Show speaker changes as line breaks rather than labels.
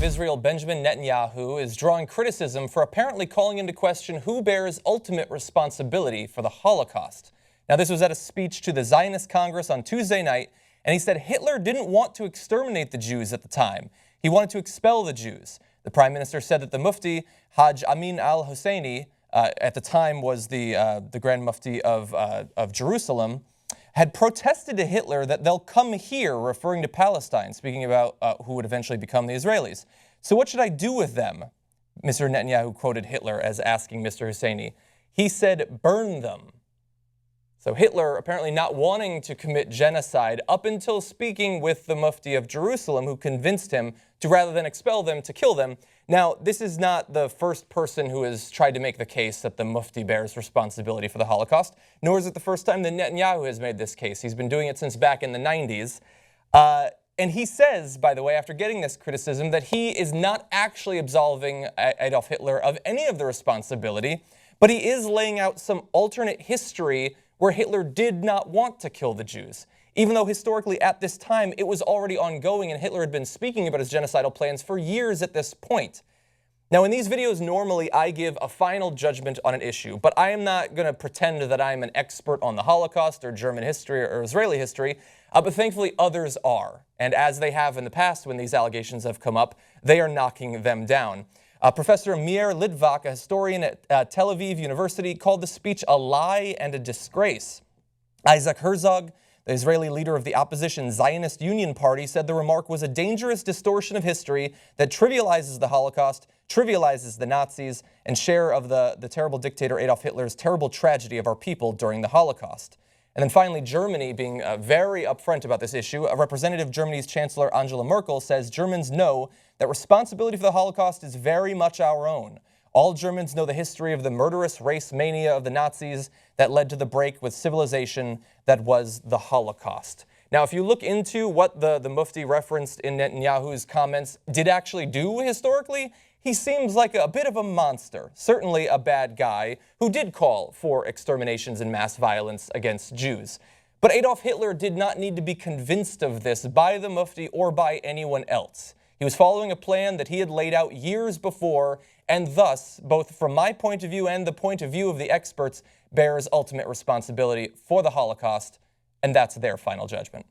of Israel Benjamin Netanyahu is drawing criticism for apparently calling into question who bears ultimate responsibility for the Holocaust. Now, this was at a speech to the Zionist Congress on Tuesday night, and he said Hitler didn't want to exterminate the Jews at the time. He wanted to expel the Jews. The Prime Minister said that the mufti, Haj Amin al-Husseini, at the time was the Grand Mufti of Jerusalem, had protested to Hitler that they'll come here, referring to Palestine, speaking about who would eventually become the Israelis. So what should I do with them? Mr. Netanyahu quoted Hitler as asking Mr. Husseini. He said, burn them. So Hitler apparently not wanting to commit genocide up until speaking with the Mufti of Jerusalem, who convinced him to, rather than expel them, to kill them. Now, this is not the first person who has tried to make the case that the Mufti bears responsibility for the Holocaust, nor is it the first time that Netanyahu has made this case. He's been doing it since back in the 90s. And he says, by the way, after getting this criticism, that he is not actually absolving Adolf Hitler of any of the responsibility, but he is laying out some alternate history where Hitler did not want to kill the Jews, even though historically at this time it was already ongoing and Hitler had been speaking about his genocidal plans for years at this point. Now, in these videos, normally I give a final judgment on an issue, but I am not going to pretend that I'm an expert on the Holocaust or German history or Israeli history, but thankfully others are. And as they have in the past when these allegations have come up, they are knocking them down. Professor Meir Litvak, a historian at Tel Aviv University, called the speech a lie and a disgrace. Isaac Herzog, the Israeli leader of the opposition Zionist Union Party, said the remark was a dangerous distortion of history that trivializes the Holocaust, trivializes the Nazis, and share of the terrible dictator Adolf Hitler's terrible tragedy of our people during the Holocaust. And then finally, Germany, being very upfront about this issue, a representative of Germany's Chancellor Angela Merkel says Germans know that responsibility for the Holocaust is very much our own. All Germans know the history of the murderous race mania of the Nazis that led to the break with civilization that was the Holocaust. Now, if you look into what the Mufti referenced in Netanyahu's comments did actually do historically, he seems like a bit of a monster, certainly a bad guy who did call for exterminations and mass violence against Jews. But Adolf Hitler did not need to be convinced of this by the Mufti or by anyone else. He was following a plan that he had laid out years before, and thus, both from my point of view and the point of view of the experts, bears ultimate responsibility for the Holocaust, and that's their final judgment.